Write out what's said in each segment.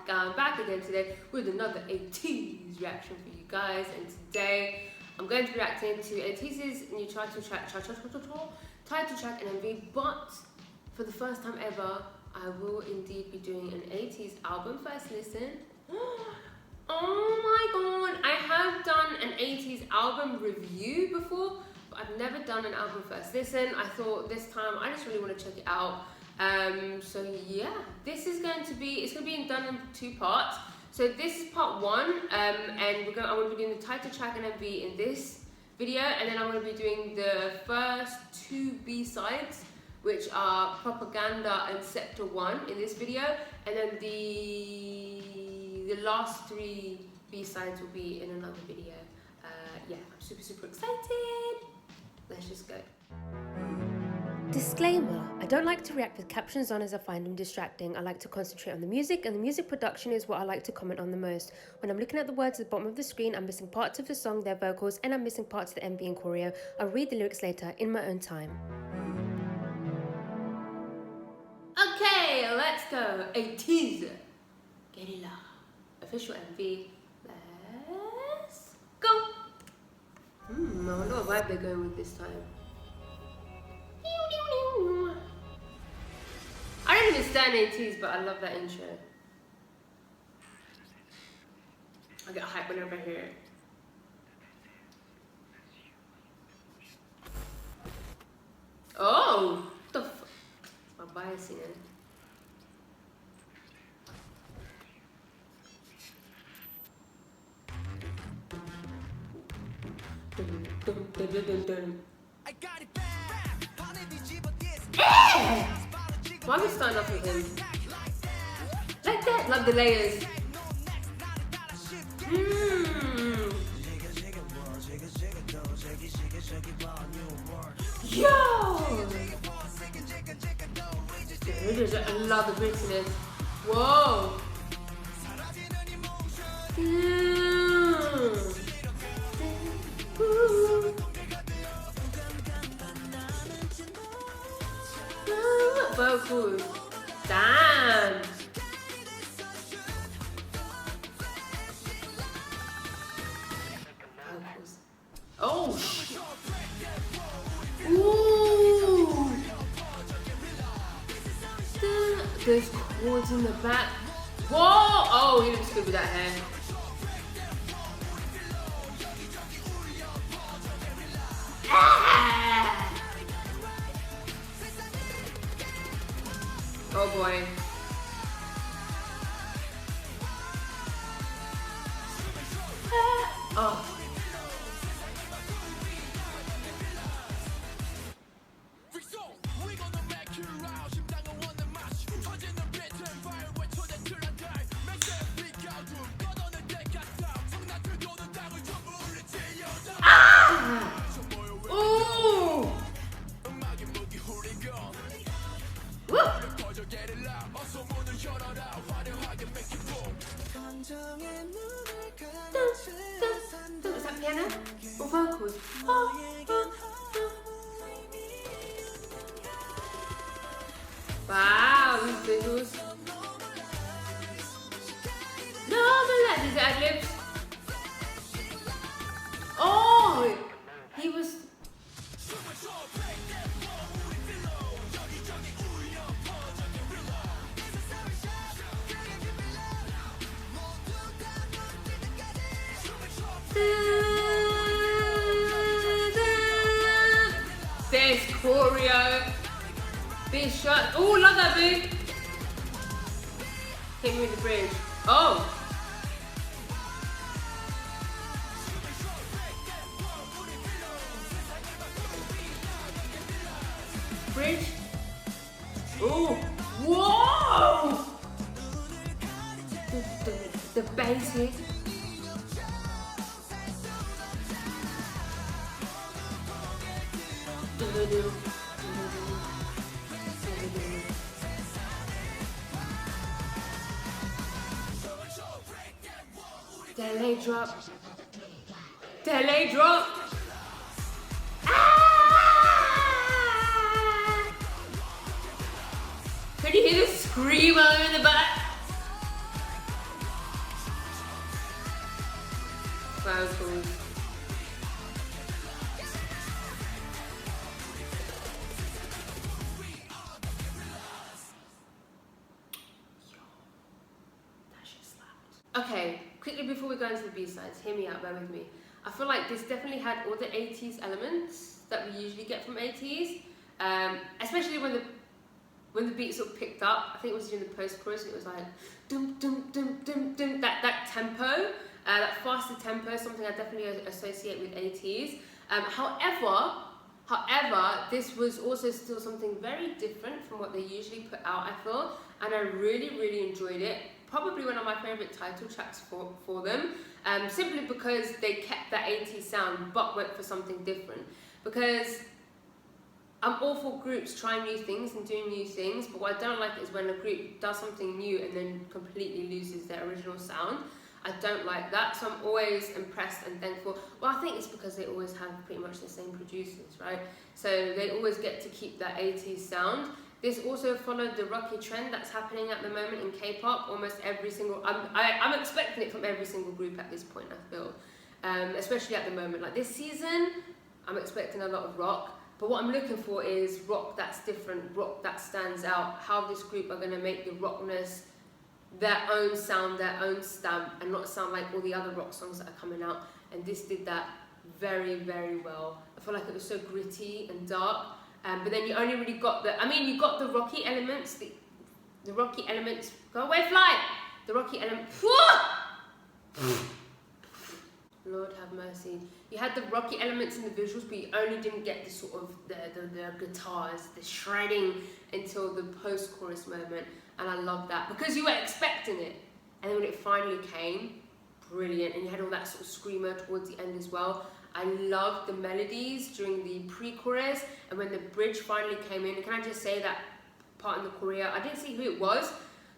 I'm back again today with another ATEEZ reaction for you guys, and today I'm going to be reacting to ATEEZ's new title track and MV, but for the first time ever I will indeed be doing an ATEEZ album first listen. Oh my god, I have done an ATEEZ album review before, but I've never done an album first listen. I thought this time I just really want to check it out. So yeah, this is going to be done in two parts. So this is part one, and I'm going to be doing the title track and MV in this video, and then I'm going to be doing the first two B-sides, which are Propaganda and Sector 1 in this video, and then the last three B-sides will be in another video. Yeah, I'm super excited. Let's just go. Disclaimer, I don't like to react with captions on as I find them distracting. I like to concentrate on the music, and the music production is what I like to comment on the most. When I'm looking at the words at the bottom of the screen, I'm missing parts of the song, their vocals, and I'm missing parts of the MV and choreo. I'll read the lyrics later in my own time. Okay, let's go. ATEEZ, Guerrilla, official MV. Let's go. I wonder what vibe they're going with this time. I don't even stand ATEEZ, but I love that intro. I get hyped whenever I hear it. Oh, what the fuck? My biasing it. I got it back. Why are we starting off with him? Like that, love the layers. Yo! I love the beats in it. Whoa! Vocals. Damn. Vocals. Oh. Ooh. There's chords in the back. Whoa. Oh, he looks good with that hair. Oh boy. Oh. Is that piano or vocals? Wow, these visuals. No, but these ad-libs. Oh, he was. There's choreo. Big shot. Oh, love that big. Hit me with the bridge. Oh. Bridge. Oh. Whoa. The bass hit. Delay drop. Delay drop. Ah! Can you hear the screamo in the back? vocals. Okay, quickly before we go into the B-sides, hear me out, bear with me. I feel like this definitely had all the ATEEZ elements that we usually get from ATEEZ, especially when the beat sort of picked up. I think it was during the post-chorus and it was like dum dum dum dum dum, that tempo, that faster tempo, something I definitely associate with ATEEZ. However, this was also still something very different from what they usually put out, I feel, and I really enjoyed it. Probably one of my favourite title tracks for them, simply because they kept that ATEEZ sound but went for something different. Because I'm all for groups trying new things and doing new things, but what I don't like is when a group does something new and then completely loses their original sound. I don't like that, so I'm always impressed and thankful. Well, I think it's because they always have pretty much the same producers, right? So they always get to keep that ATEEZ sound. This also followed the rocky trend that's happening at the moment in K-pop. Almost every single, I'm expecting it from every single group at this point, I feel. Especially at the moment. Like this season, I'm expecting a lot of rock. But what I'm looking for is rock that's different, rock that stands out. How this group are going to make the rockness their own sound, their own stamp, and not sound like all the other rock songs that are coming out. And this did that very well. I feel like it was so gritty and dark. But then you only really got you got the rocky elements, the rocky elements, go away fly! The rocky elements, Lord have mercy. You had the rocky elements in the visuals, but you only didn't get the sort of the guitars, the shredding until the post-chorus moment. And I love that, because you were expecting it. And then when it finally came, brilliant. And you had all that sort of screamer towards the end as well. I loved the melodies during the pre-chorus, and when the bridge finally came in, can I just say that part in the choreo, I didn't see who it was,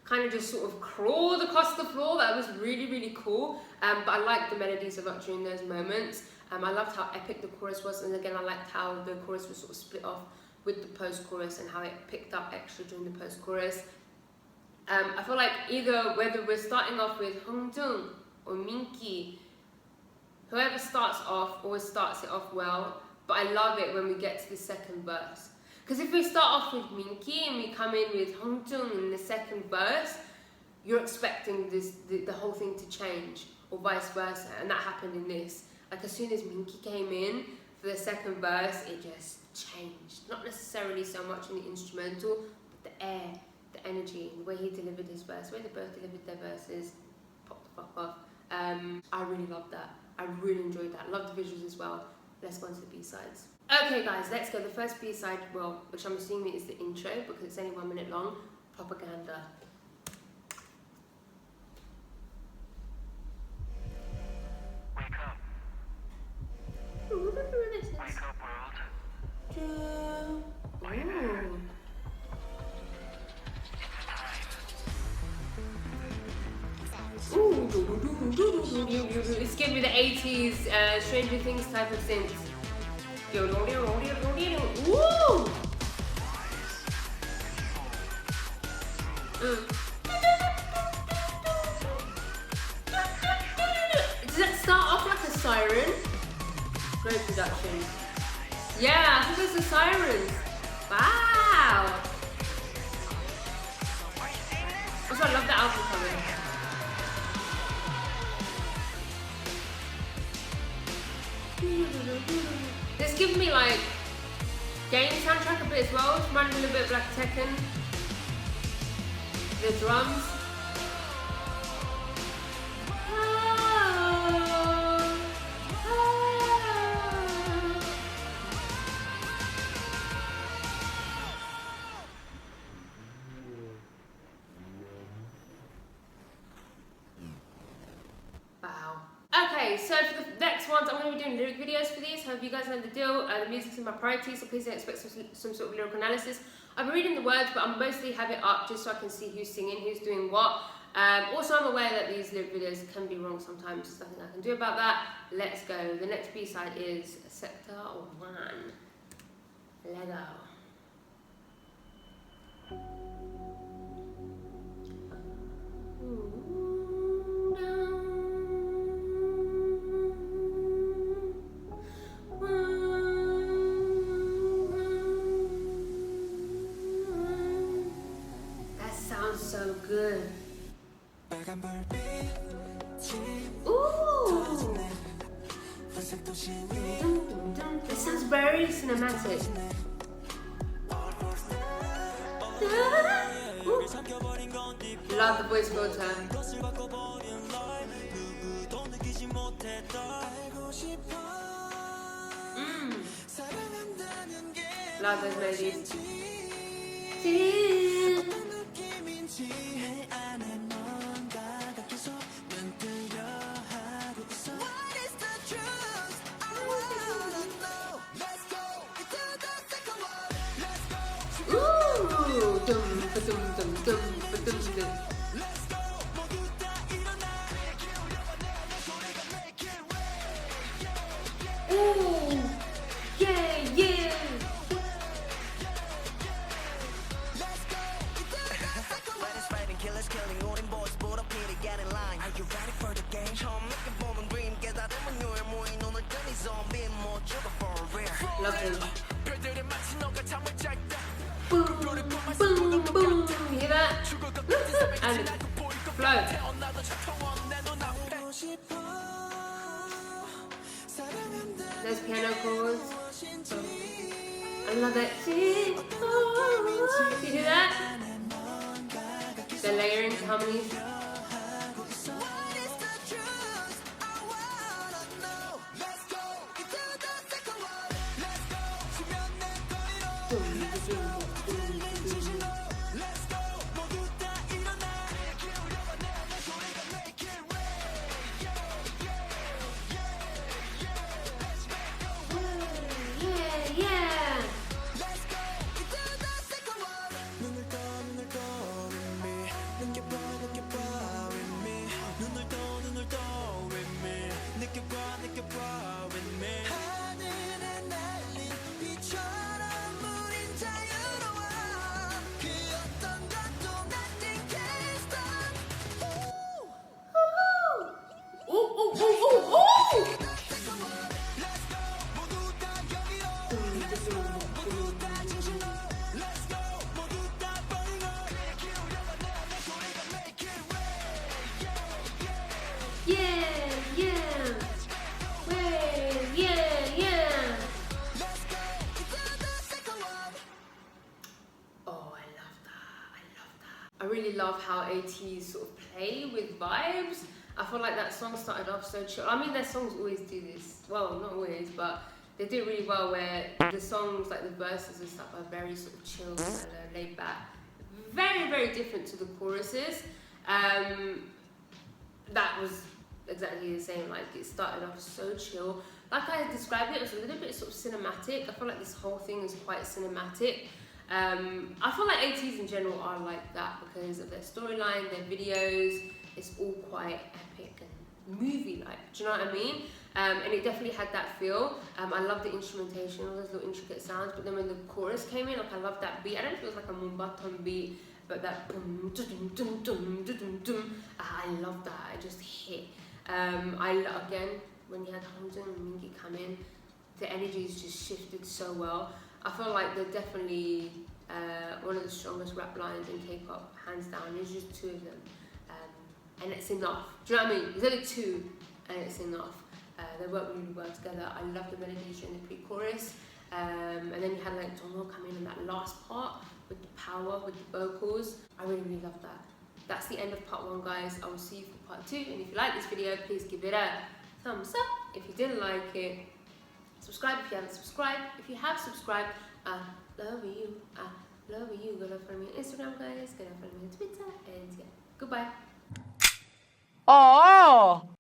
kind of just sort of crawled across the floor. That was really cool, but I liked the melodies a lot during those moments. I loved how epic the chorus was, and again I liked how the chorus was sort of split off with the post-chorus and how it picked up extra during the post-chorus. I feel like whether we're starting off with Hongjoong or Minky, whoever starts off always starts it off well, but I love it when we get to the second verse. Because if we start off with Minky and we come in with Hongjoong in the second verse, you're expecting the whole thing to change, or vice versa, and that happened in this. Like as soon as Minky came in for the second verse, it just changed. Not necessarily so much in the instrumental, but the air, the energy, the way he delivered his verse, the way they both delivered their verses, popped the fuck off. I really loved that. I really enjoyed that. Loved the visuals as well. Let's go on to the B-sides. Okay guys, let's go. The first B-side, well, which I'm assuming is the intro because it's only 1 minute long, Propaganda. Wake up. Ooh, this is... Wake up, world. Ooh. It's giving me the 80s Stranger Things type of synth. Woo! Does that start off like a siren? Great production. Yeah, I think there's a siren. Wow! Also, I love the album cover. This gives me like game soundtrack a bit as well. It's reminding me a little bit of like Tekken. The drums. Okay, so for the next ones, I'm going to be doing lyric videos for these. Hope you guys know the deal. The music's in my priority, so please don't expect some sort of lyrical analysis. I've been reading the words, but I mostly have it up just so I can see who's singing, who's doing what. Also, I'm aware that these lyric videos can be wrong sometimes. There's nothing I can do about that. Let's go. The next B-side is Sector 1. Lego. Ooh! This sounds very cinematic. Ooh. Love the voice filter. Love those melodies. Ooh, dum, ba-dum, dum, dum, ba-dum, dum. Ooh, yeah, yeah. Love him. Boom, boom, boom. You hear that? And flow. Those piano chords. I love it. You hear that? The layering harmonies. I really love how ATEEZ sort of play with vibes. I feel like that song started off so chill. I mean, their songs always do this. Well, not always, but they do it really well where the songs, like the verses and stuff, are very sort of chill and laid back. Very, very different to the choruses. That was exactly the same. Like, it started off so chill. Like I described it was a little bit sort of cinematic. I feel like this whole thing is quite cinematic. I feel like ATEEZ in general are like that because of their storyline, their videos. It's all quite epic and movie-like. Do you know what I mean? And it definitely had that feel. I love the instrumentation, all those little intricate sounds. But then when the chorus came in, like I love that beat. I don't know if it was like a mumbaton beat, but that boom, dum, dum, dum, dum, dum. I love that. It just hit. Again, when you had Hamza and Mingi come in, the energies just shifted so well. I feel like they're definitely one of the strongest rap lines in K-pop, hands down. There's just two of them, and it's enough. Do you know what I mean? There's only two, and it's enough. They work really well together. I love the melodies in the pre-chorus, and then you had like Dongo come in that last part with the power, with the vocals. I really, really love that. That's the end of part 1, guys. I will see you for part 2. And if you like this video, please give it a thumbs up. If you didn't like it, subscribe if you haven't subscribed. If you have subscribed, I love you. I love you. Go to follow me on Instagram, guys. Go to follow me on Twitter. And yeah, goodbye. Aww.